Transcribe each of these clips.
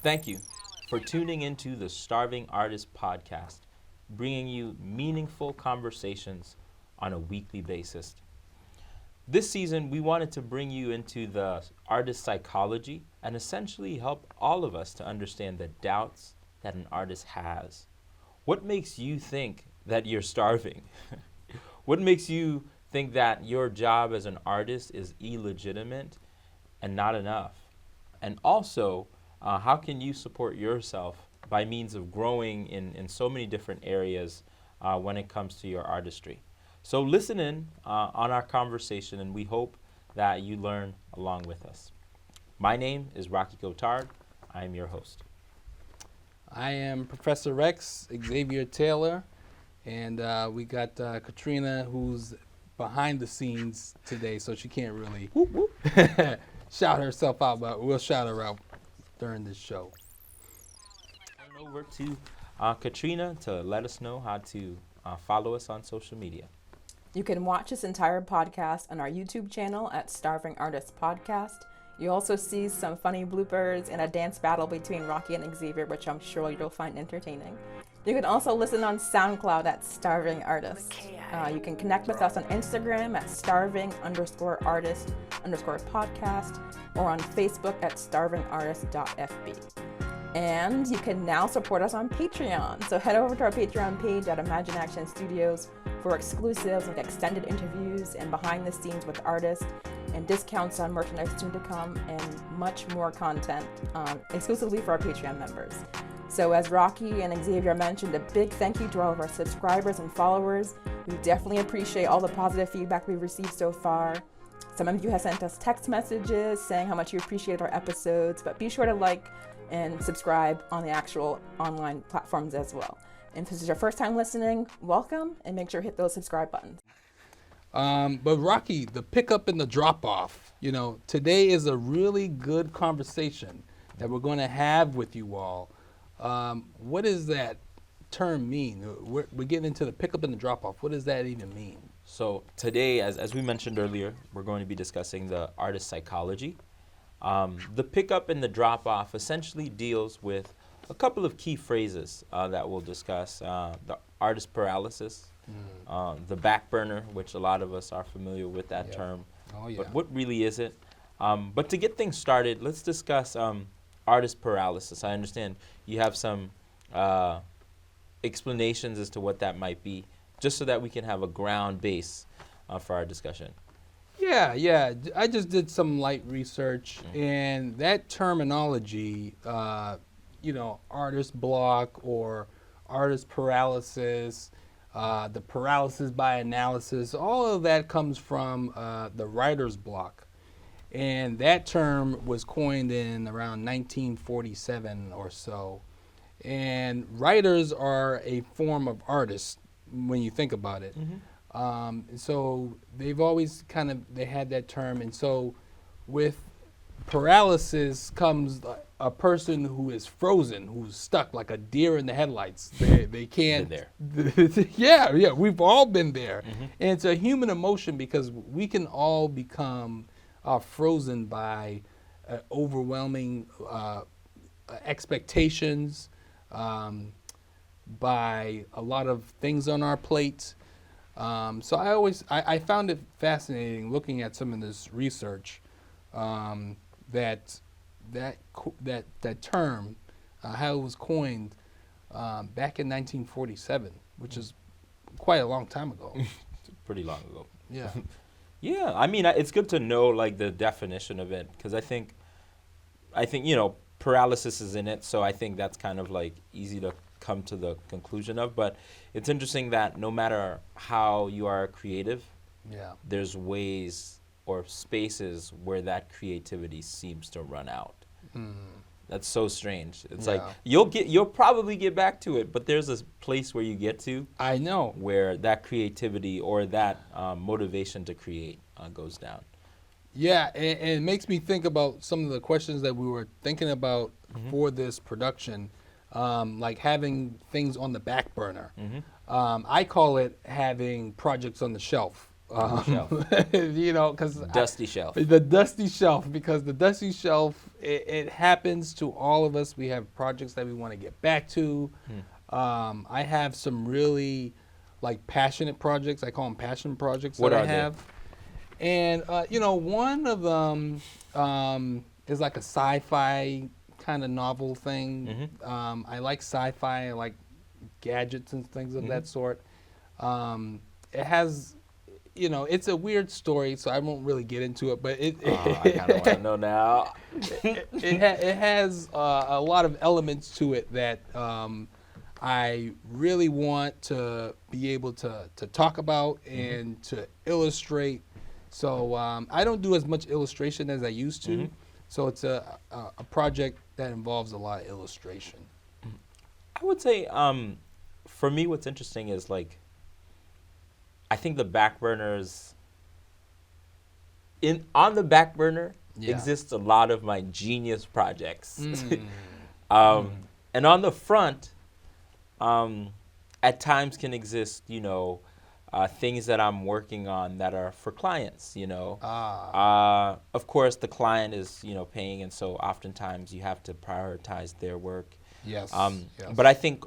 Thank you for tuning into the Starving Artist podcast, bringing you meaningful conversations on a weekly basis. This season, we wanted to bring you into the artist psychology and essentially help all of us to understand the doubts that an artist has. What makes you think that you're starving? What makes you think that your job as an artist is illegitimate and not enough? And also, how can you support yourself by means of growing in so many different areas when it comes to your artistry? So listen in on our conversation, and we hope that you learn along with us. My name is Rocky Cotard. I am your host. I am Professor Rex, Xavier Taylor, and we got Katrina, who's behind the scenes today, so she can't really shout herself out, but we'll shout her out during this show. Turn over to Katrina to let us know how to follow us on social media. You can watch this entire podcast on our YouTube channel at Starving Artist Podcast. You also see some funny bloopers and a dance battle between Rocky and Xavier, which I'm sure you'll find entertaining. You can also listen on SoundCloud at Starving Artist. You can connect with us on Instagram at starving_artist_podcast or on Facebook at starvingartist.fb. And you can now support us on Patreon. So head over to our Patreon page at Imagine Action Studios for exclusives like extended interviews and behind the scenes with artists and discounts on merchandise soon to come and much more content exclusively for our Patreon members. So as Rocky and Xavier mentioned, a big thank you to all of our subscribers and followers. We definitely appreciate all the positive feedback we've received so far. Some of you have sent us text messages saying how much you appreciate our episodes, but be sure to like and subscribe on the actual online platforms as well. And if this is your first time listening, welcome, and make sure to hit those subscribe buttons. But Rocky, the pickup and the drop off, today is a really good conversation that we're going to have with you all. What does that term mean? We're getting into the pickup and the drop off. What does that even mean? So today, as we mentioned earlier, we're going to be discussing the artist psychology. The pickup and the drop off essentially deals with a couple of key phrases that we'll discuss. The artist paralysis, the back burner, which a lot of us are familiar with that term. Oh, yeah. But what really is it? But to get things started, let's discuss artist paralysis. I understand you have some explanations as to what that might be, just so that we can have a ground base for our discussion. Yeah. I just did some light research, and that terminology, artist block or artist paralysis, the paralysis by analysis, all of that comes from the writer's block. And that term was coined in around 1947 or so. And writers are a form of artist when you think about it. So they've always they had that term. And so with paralysis comes a person who is frozen, who's stuck like a deer in the headlights. They can't. Been there. Yeah, we've all been there. And it's a human emotion because we can all become frozen by overwhelming expectations, by a lot of things on our plate. So I found it fascinating looking at some of this research, that term, how it was coined back in 1947, which is quite a long time ago. Pretty long ago. Yeah. Yeah, I mean, it's good to know like the definition of it, because I think paralysis is in it, so I think that's kind of like easy to come to the conclusion of. But it's interesting that no matter how you are creative, there's ways or spaces where that creativity seems to run out. That's so strange. It's like you'll probably get back to it, but there's a place where you get to. I know. Where that creativity or that motivation to create goes down. Yeah, and it makes me think about some of the questions that we were thinking about for this production, like having things on the back burner. I call it having projects on the shelf. Shelf. You know, because Dusty shelf. the dusty shelf, because the dusty shelf, it happens to all of us. We have projects that we want to get back to. I have some really like passionate projects. I call them passion projects What that are I they? have. And, you know, one of them is like a sci-fi kind of novel thing. I like sci-fi. I like gadgets and things of that sort. It has, you know, it's a weird story, so I won't really get into it. But I kind of want to know now. it has a lot of elements to it that I really want to be able to talk about and to illustrate. So I don't do as much illustration as I used to. So it's a project that involves a lot of illustration. I would say, for me, what's interesting is like, I think the back burners, on the back burner exists a lot of my genius projects. And on the front, at times can exist, you know, things that I'm working on that are for clients, you know. Of course, the client is, you know, paying, and so oftentimes you have to prioritize their work. Yes. But I think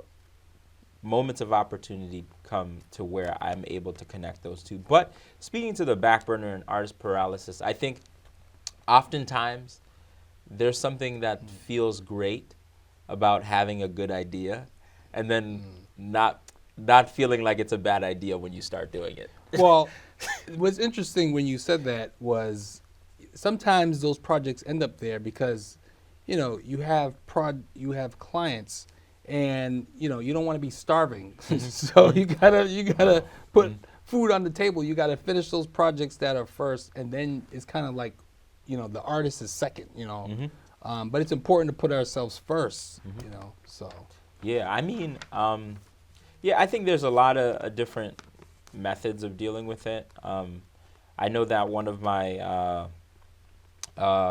moments of opportunity come to where I'm able to connect those two. But speaking to the back burner and artist paralysis, I think oftentimes there's something that feels great about having a good idea and then not feeling like it's a bad idea when you start doing it. Well, what's interesting when you said that was sometimes those projects end up there because, you know, you have clients, and you know you don't want to be starving, so you gotta put food on the table. You gotta finish those projects that are first, and then it's kind of like, you know, the artist is second. You know, but it's important to put ourselves first. You know, so. Yeah, I mean, I think there's a lot of different methods of dealing with it. I know that one of my,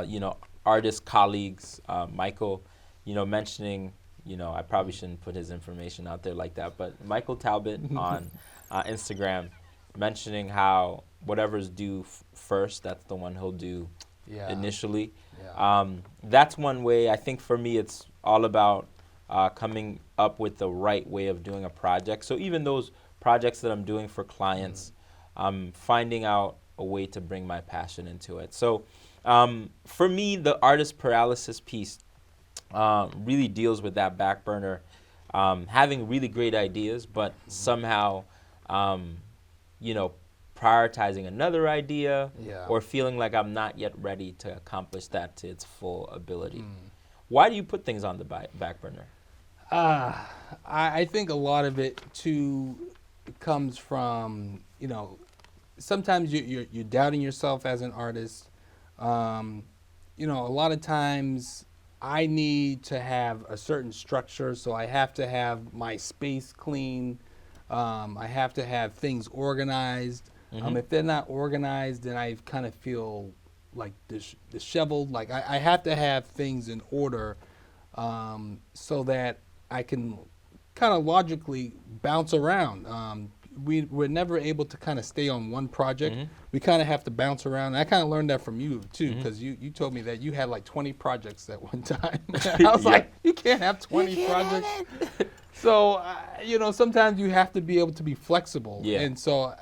you know, artist colleagues, Michael, you know, mentioning, you know, I probably shouldn't put his information out there like that, but Michael Talbot on Instagram mentioning how whatever's due first, that's the one he'll do initially. That's one way. I think for me, it's all about coming up with the right way of doing a project. So even those projects that I'm doing for clients, I'm finding out a way to bring my passion into it. So for me, the artist paralysis piece really deals with that back burner, having really great ideas, but somehow, you know, prioritizing another idea or feeling like I'm not yet ready to accomplish that to its full ability. Why do you put things on the back burner? I think a lot of it too comes from, you know, sometimes you're doubting yourself as an artist. You know, a lot of times I need to have a certain structure, so I have to have my space clean. I have to have things organized. If they're not organized, then I kind of feel like disheveled. Like I have to have things in order so that I can kind of logically bounce around. We're never able to kind of stay on one project. We kind of have to bounce around. And I kind of learned that from you too, because you told me that you had like 20 projects at one time. I was like, you can't have 20 projects. So, you know, sometimes you have to be able to be flexible. And so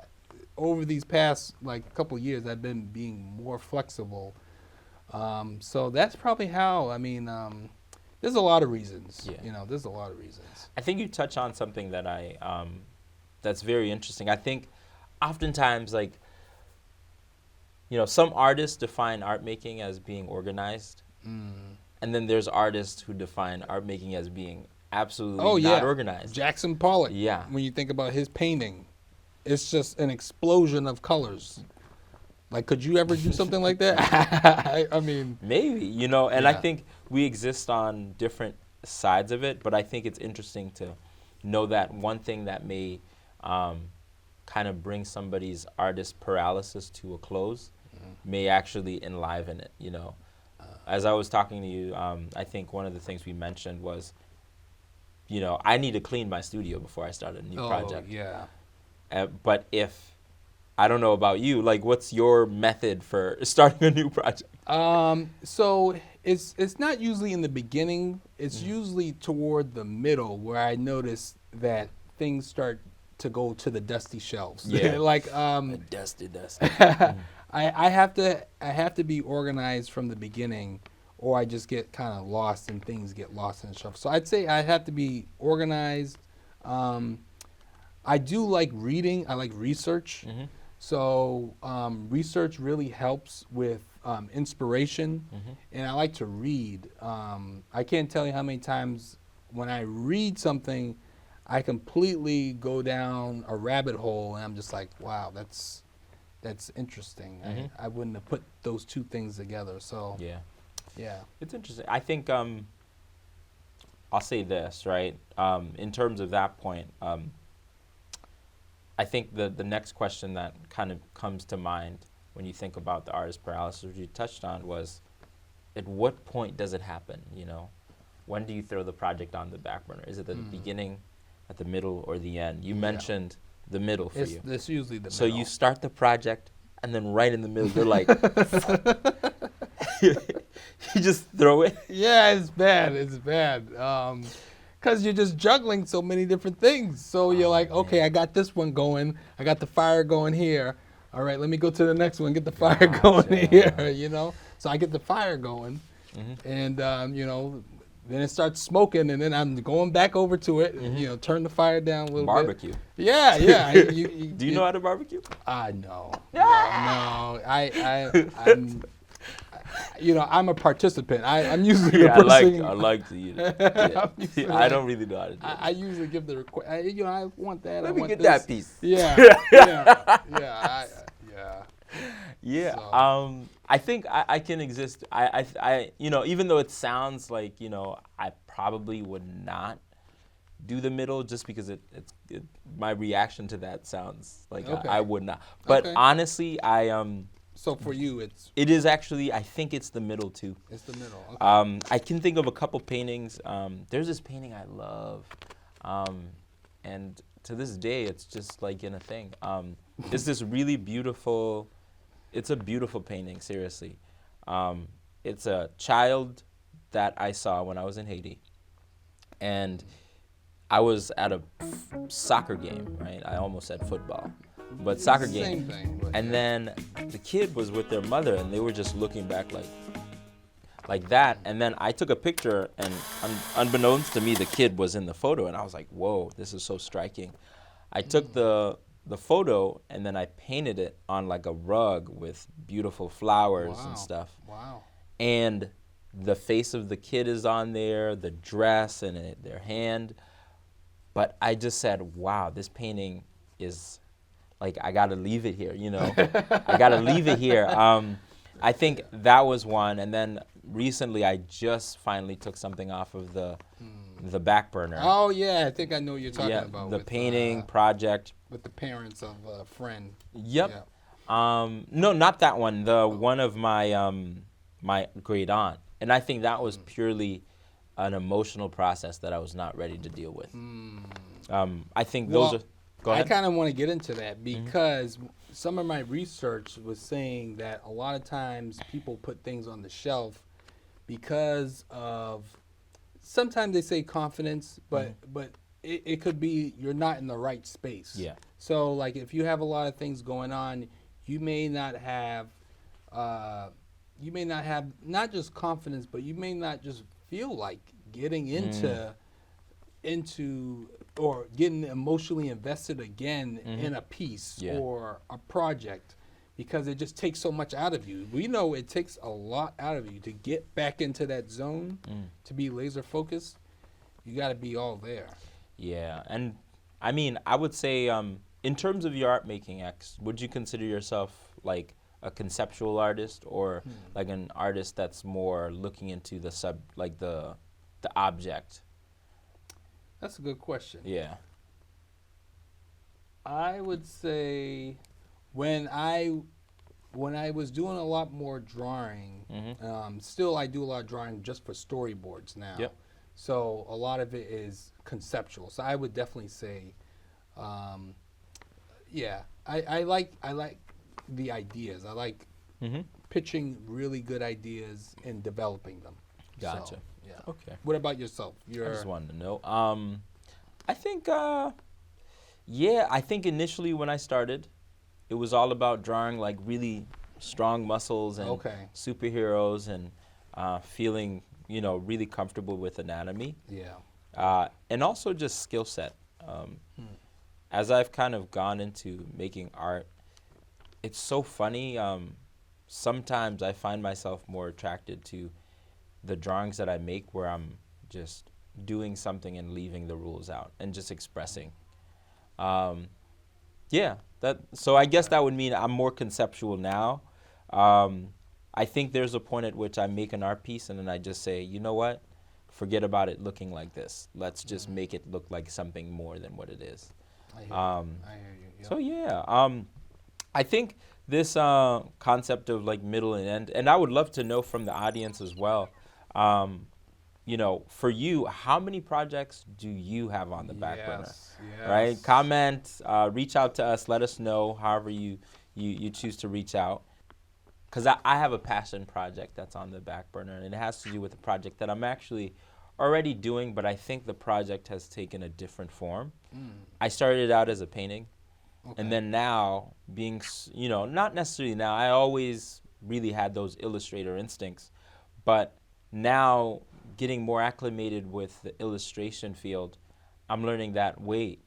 over these past like couple of years, I've been being more flexible. So that's probably how. I mean, there's a lot of reasons. You know, there's a lot of reasons. I think you touch on something that that's very interesting. I think oftentimes, like, you know, some artists define art making as being organized, and then there's artists who define art making as being absolutely not organized. Jackson Pollock. Yeah. When you think about his painting, it's just an explosion of colors. Like, could you ever do something like that? I mean, maybe, you know, and I think we exist on different sides of it, but I think it's interesting to know that one thing that may kind of bring somebody's artist paralysis to a close may actually enliven it, you know. As I was talking to you, I think one of the things we mentioned was, you know, I need to clean my studio before I start a new project. Yeah. But if I don't know about you. Like, what's your method for starting a new project? So it's not usually in the beginning. It's usually toward the middle where I notice that things start to go to the dusty shelves. Yeah. Like Dusty. I have to be organized from the beginning, or I just get kind of lost and things get lost in the shelf. So I'd say I have to be organized. I do like reading. I like research. So research really helps with inspiration, and I like to read. I can't tell you how many times when I read something, I completely go down a rabbit hole, and I'm just like, wow, that's interesting. I wouldn't have put those two things together. So yeah, It's interesting. I think I'll say this, right? In terms of that point, I think the next question that kind of comes to mind when you think about the artist paralysis, which you touched on, was at what point does it happen? You know, when do you throw the project on the back burner? Is it the beginning, at the middle, or the end? You mentioned the middle for you. It's usually the So middle. you start the project, and then right in the middle, you're like, you just throw it. Yeah, it's bad. It's bad. Because you're just juggling so many different things. So you're like, okay, I got this one going. I got the fire going here. All right, let me go to the next one, get the fire going here, you know? So I get the fire going, and, you know, then it starts smoking, and then I'm going back over to it, and, you know, turn the fire down a little Barbecue. bit. Yeah. Do you know how to barbecue? No. I'm, you know, I'm a participant. I'm usually the person. I like to eat it. I don't really know how to do it. I usually give the request. You know, I want that. Let I me want get this. that piece. Yeah. So. I think I can exist. I you know, even though it sounds like, you know, I probably would not do the middle just because my reaction to that sounds like I would not. But honestly, So for you, it is actually, I think it's the middle too. It's the middle. Okay. I can think of a couple paintings. There's this painting I love, and to this day, it's just like in a thing. It's this really beautiful. It's a beautiful painting, seriously. It's a child that I saw when I was in Haiti, and I was at a soccer game, right? I almost said football, but soccer game. Same thing. And then the kid was with their mother, and they were just looking back like that. And then I took a picture, and unbeknownst to me, the kid was in the photo, and I was like, whoa, this is so striking. I took the photo, and then I painted it on like a rug with beautiful flowers and stuff. Wow. And the face of the kid is on there, the dress and their hand. But I just said, wow, this painting is like, I got to leave it here, you know. I got to leave it here. I think that was one. And then recently I just finally took something off of the back burner. Oh, yeah. I think I know what you're talking about. The painting project. With the parents of a friend. Yep. Yeah. No, not that one. The one of my my great aunt. And I think that was purely an emotional process that I was not ready to deal with. I think those are... Go ahead. I kind of want to get into that because some of my research was saying that a lot of times people put things on the shelf because of, sometimes they say confidence, but it could be you're not in the right space. Yeah. So like if you have a lot of things going on, you may not have not just confidence, but you may not just feel like getting into or getting emotionally invested again in a piece or a project because it just takes so much out of you. We know it takes a lot out of you to get back into that zone, to be laser focused. You got to be all there. Yeah, and I mean, I would say in terms of your art making, X, would you consider yourself like a conceptual artist or like an artist that's more looking into the object? That's a good question. Yeah. I would say when I was doing a lot more drawing, still I do a lot of drawing just for storyboards now. Yep. So a lot of it is conceptual. So I would definitely say, Yeah, I like the ideas. I like pitching really good ideas and developing them. Gotcha. So, yeah. Okay. What about yourself? I just wanted to know. I think, I think initially when I started, it was all about drawing like really strong muscles and superheroes and feeling, really comfortable with anatomy. Yeah. And also just skill set. As I've kind of gone into making art, it's so funny. Sometimes I find myself more attracted to the drawings that I make where I'm just doing something and leaving the rules out and just expressing. So I guess that would mean I'm more conceptual now. I think there's a point at which I make an art piece and then I just say, you know what? Forget about it looking like this. Let's just make it look like something more than what it is. I hear you. So I think this concept of like middle and end, and I would love to know from the audience as well, for you, how many projects do you have on the back burner? Yes. Right? Comment, reach out to us, let us know however you choose to reach out. Because I have a passion project that's on the back burner, and it has to do with a project that I'm actually already doing, but I think the project has taken a different form. I started out as a painting, and then now being, not necessarily now, I always really had those illustrator instincts, but now getting more acclimated with the illustration field, I'm learning that, wait,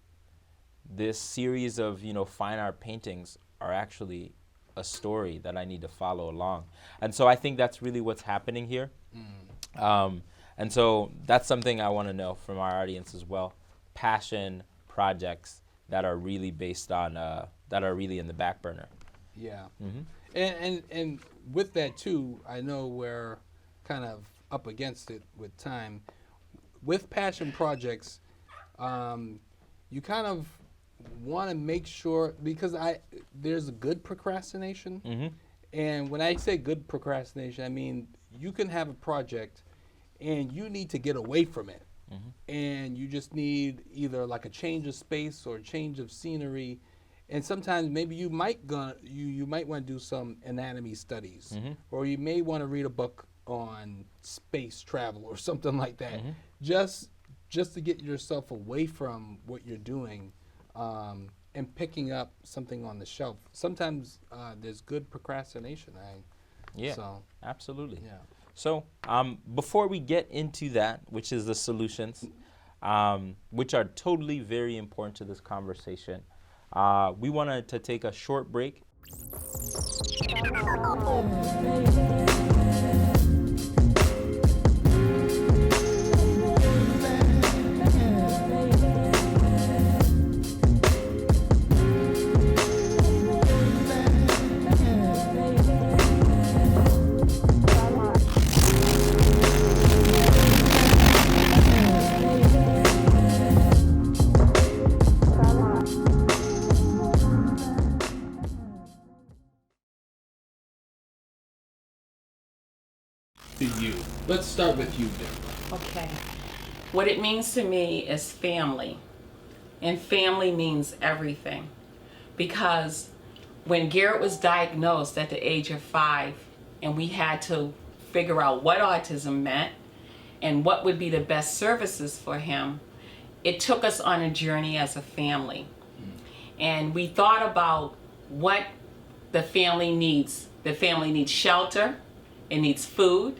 this series of, fine art paintings are actually a story that I need to follow along. And so I think that's really what's happening here. And so that's something I want to know from our audience as well. Passion projects that are really based on, that are really in the back burner. Yeah. And with that too, I know we're kind of up against it with time. With passion projects, you kind of want to make sure, because there's good procrastination. And when I say good procrastination, I mean you can have a project and you need to get away from it. And you just need either like a change of space or a change of scenery. And sometimes maybe you might want to do some anatomy studies, or you may want to read a book on space travel or something like that, just to get yourself away from what you're doing, and picking up something on the shelf. Sometimes there's good procrastination. Absolutely. Yeah. So before we get into that, which is the solutions, which are totally very important to this conversation, we wanted to take a short break. To you. Let's start with you, Deborah. Okay. What it means to me is family. And family means everything. Because when Garrett was diagnosed at the age of 5, and we had to figure out what autism meant and what would be the best services for him, it took us on a journey as a family. And we thought about what the family needs. The family needs shelter, it needs food,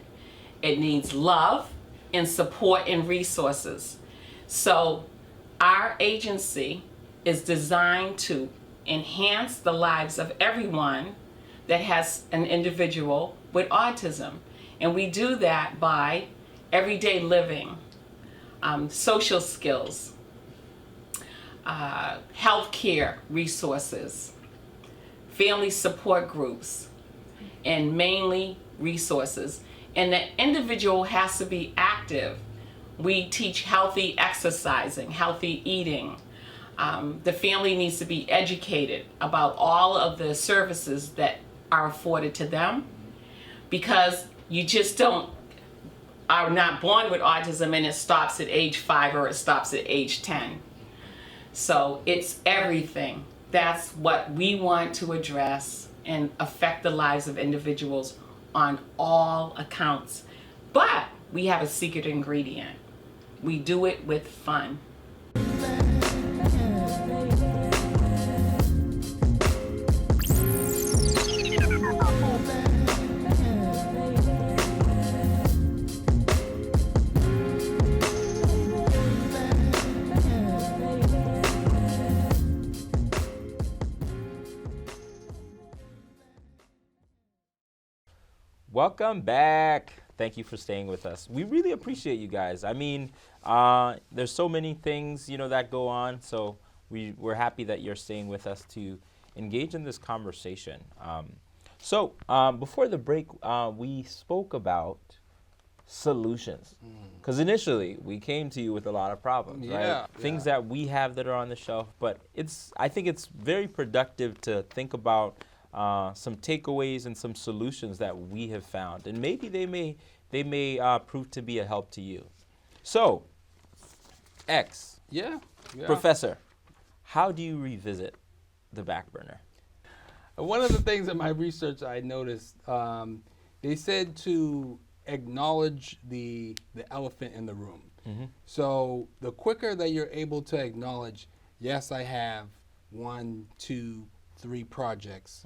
it needs love and support and resources. So our agency is designed to enhance the lives of everyone that has an individual with autism. And we do that by everyday living, social skills, healthcare resources, family support groups, and mainly resources. And the individual has to be active. We teach healthy exercising, healthy eating. The family needs to be educated about all of the services that are afforded to them, because you just are not born with autism and it stops at age 5 or it stops at age 10. So it's everything. That's what we want to address and affect the lives of individuals on all accounts. But we have a secret ingredient. We do it with fun. Welcome back. Thank you for staying with us. We really appreciate you guys. I mean, there's so many things, that go on. So we're happy that you're staying with us to engage in this conversation. So before the break, we spoke about solutions. Because initially, we came to you with a lot of problems, right? Things that we have that are on the shelf. But I think it's very productive to think about some takeaways and some solutions that we have found, and maybe they may prove to be a help to you. So, X, Professor, how do you revisit the back burner? One of the things in my research I noticed, they said to acknowledge the elephant in the room. So the quicker that you're able to acknowledge, yes, I have 1, 2, 3 projects.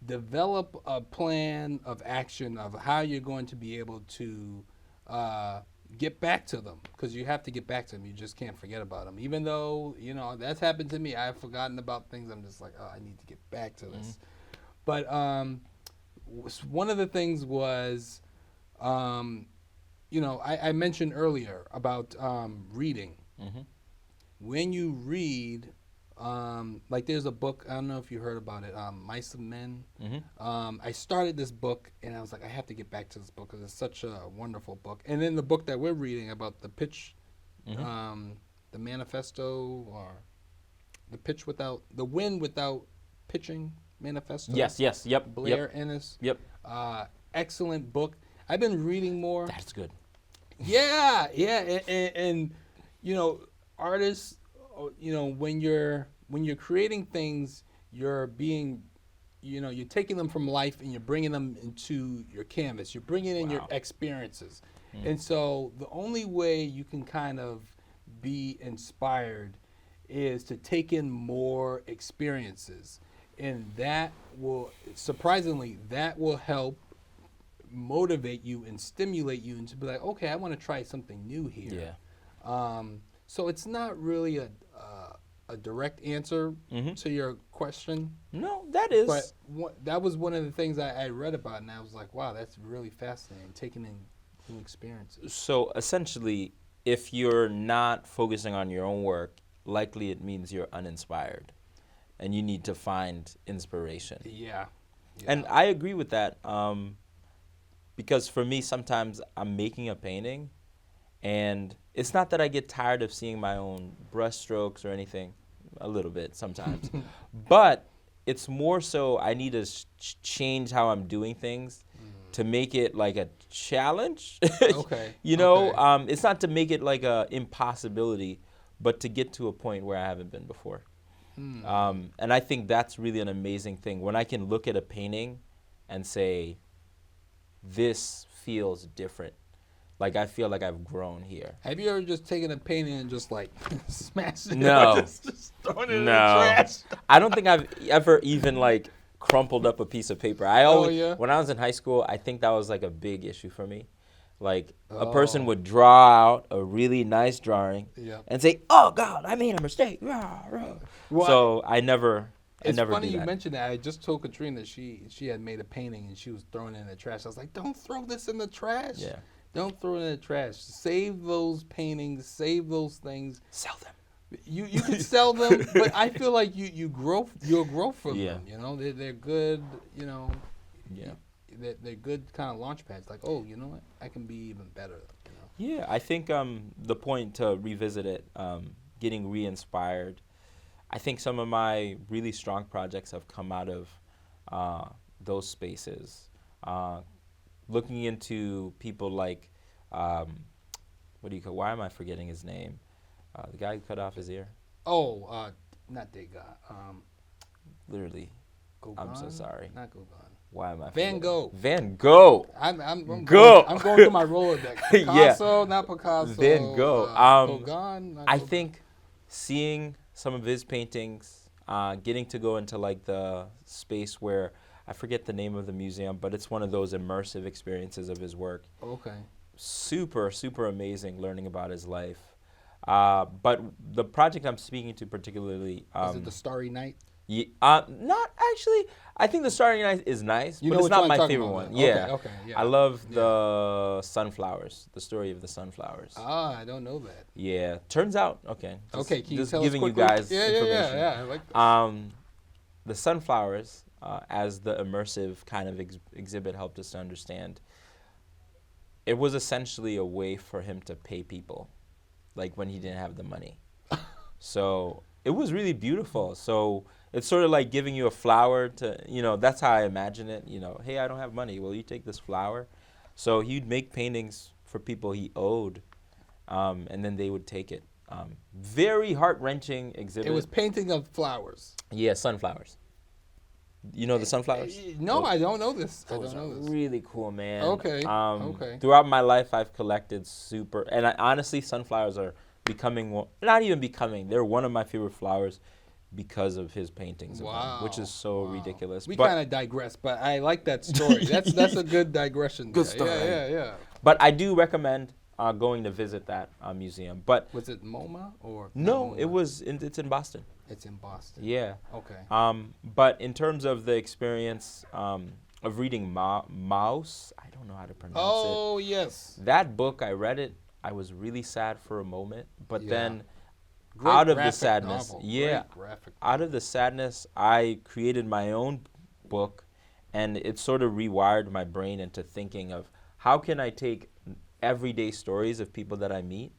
Develop a plan of action of how you're going to be able to get back to them, because you have to get back to them. You just can't forget about them. Even though, that's happened to me. I've forgotten about things. I'm just like, oh, I need to get back to this. But one of the things was, I mentioned earlier about reading. When you read, like there's a book, I don't know if you heard about it, Mice and Men. I started this book and I was like, I have to get back to this book because it's such a wonderful book. And then the book that we're reading about the pitch, the manifesto, or the win without pitching manifesto. Yes, yep. Blair Ennis. Yep. Excellent book. I've been reading more. That's good. Yeah. And artists, when you're creating things, you're taking them from life and you're bringing them into your canvas. You're bringing in your experiences. And so the only way you can kind of be inspired is to take in more experiences. And that will, surprisingly, help motivate you and stimulate you and to be like, okay, I want to try something new here. So it's not really a direct answer to your question. No, that is. But that was one of the things I read about, and I was like, wow, that's really fascinating, taking in new experiences. So essentially, if you're not focusing on your own work, likely it means you're uninspired, and you need to find inspiration. Yeah. And I agree with that, because for me, sometimes I'm making a painting, and it's not that I get tired of seeing my own brush strokes or anything, a little bit sometimes, but it's more so I need to change how I'm doing things to make it like a challenge. Okay. It's not to make it like a impossibility, but to get to a point where I haven't been before. And I think that's really an amazing thing when I can look at a painting and say, this feels different. Like I feel like I've grown here. Have you ever just taken a painting and just like smashed it? No. Just thrown it in the trash? I don't think I've ever even like crumpled up a piece of paper. When I was in high school, I think that was like a big issue for me. Like a person would draw out a really nice drawing and say, "Oh God, I made a mistake." So I never. It's funny you mentioned that. I just told Katrina she had made a painting and she was throwing it in the trash. I was like, "Don't throw this in the trash. Yeah. Don't throw it in the trash. Save those paintings. Save those things. Sell them. You can sell them, but I feel like you'll grow from them. They're good. They're good kind of launch pads. Like, oh, you know what? I can be even better. Yeah, I think the point to revisit it, getting re-inspired. I think some of my really strong projects have come out of those spaces. Looking into people like, why am I forgetting his name? The guy who cut off his ear. not Degas. Literally, I'm so Gauguin? sorry. Not Gauguin. Why am I? Van Gogh. Van Gogh. I'm Go. going through my Rolodex. Picasso, not Picasso. Van Gogh. Gauguin, not I Gauguin. think seeing some of his paintings, getting to go into like the space where I forget the name of the museum, but it's one of those immersive experiences of his work. Okay. Super, super amazing learning about his life. But the project I'm speaking to particularly, Is it the Starry Night? not actually. I think the Starry Night is nice, You but know it's which not one my I'm talking favorite about one. then. Yeah. Okay, yeah. I love the sunflowers, the story of the sunflowers. I don't know that. Yeah, turns out, okay. Okay, can you just tell giving us you quickly? guys Yeah, information. I like that. The sunflowers, as the immersive kind of exhibit helped us to understand, it was essentially a way for him to pay people, like when he didn't have the money. So it was really beautiful. So it's sort of like giving you a flower to, that's how I imagine it. Hey, I don't have money. Well, you take this flower. So he'd make paintings for people he owed, and then they would take it. Very heart-wrenching exhibit. It was painting of flowers. Yeah, sunflowers. You know the sunflowers? No, I don't know this. Those are really cool, man. Okay, okay. Throughout my life, I've collected honestly, sunflowers are not even becoming, they're one of my favorite flowers because of his paintings of them, which is so ridiculous. We kind of digress, but I like that story. That's a good digression. Good story. Yeah. But I do recommend going to visit that museum. But was it MoMA or? No, MoMA? It's in Boston. It's in Boston. Yeah. Okay. But in terms of the experience of reading Maus, I don't know how to pronounce it. Oh, yes. That book, I read it. I was really sad for a moment, but then Great out of the graphic sadness, novel. yeah, Great graphic out of the sadness, I created my own book, and it sort of rewired my brain into thinking of how can I take everyday stories of people that I meet,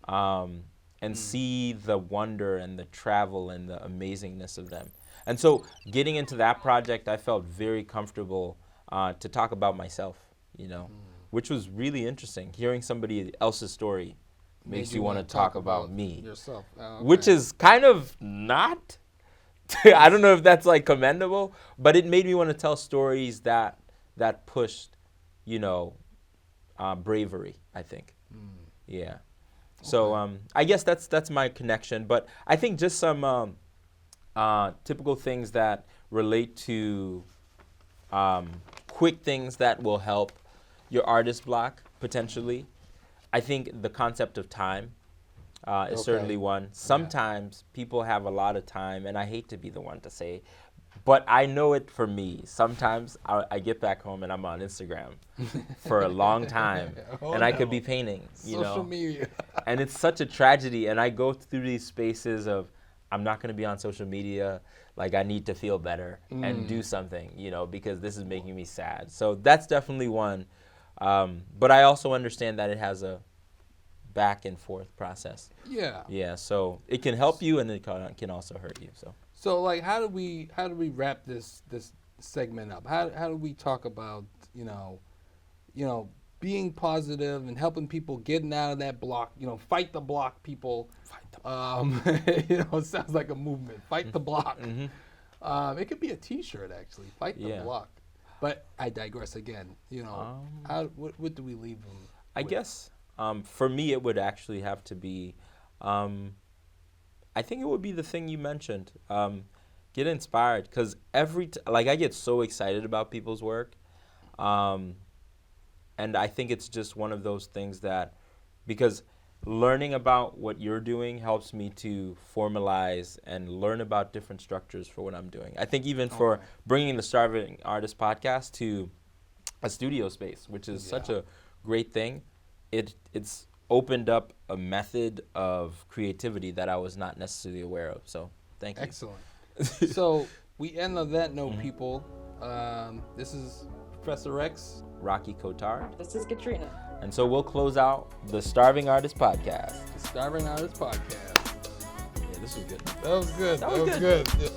and see the wonder and the travel and the amazingness of them. And so getting into that project, I felt very comfortable to talk about myself, which was really interesting. Hearing somebody else's story makes you want to talk about me. Yourself. Okay. Which is kind of not, I don't know if that's like commendable, but it made me want to tell stories that pushed, bravery, I think. Yeah. So I guess that's my connection, but I think just some typical things that relate to quick things that will help your artist block potentially. I think the concept of time is certainly one. Sometimes people have a lot of time, and I hate to be the one to say, but I know it for me. Sometimes I get back home and I'm on Instagram for a long time, and I could be painting, Social media. And it's such a tragedy, and I go through these spaces of, I'm not going to be on social media, like I need to feel better and do something, because this is making me sad. So that's definitely one. But I also understand that it has a back and forth process. Yeah. Yeah, so it can help you and it can also hurt you. So like how do we wrap this segment up? How do we talk about, being positive and helping people getting out of that block, fight the block, people. Fight the block. It sounds like a movement. Fight the block. Mm-hmm. It could be a t-shirt actually. Fight the block. But I digress again. What do we leave them with? I guess for me it would actually have to be, I think it would be the thing you mentioned. Get inspired, because I get so excited about people's work, and I think it's just one of those things that, because learning about what you're doing helps me to formalize and learn about different structures for what I'm doing. I think even for bringing the Starving Artist podcast to a studio space, which is such a great thing, it's opened up a method of creativity that I was not necessarily aware of. So thank you. Excellent. So we end on that note, people. This is Professor X. Rocky Cotard. This is Katrina. And so we'll close out the Starving Artist podcast. The Starving Artist podcast. Yeah, this was good. That was good. That was good. Yeah.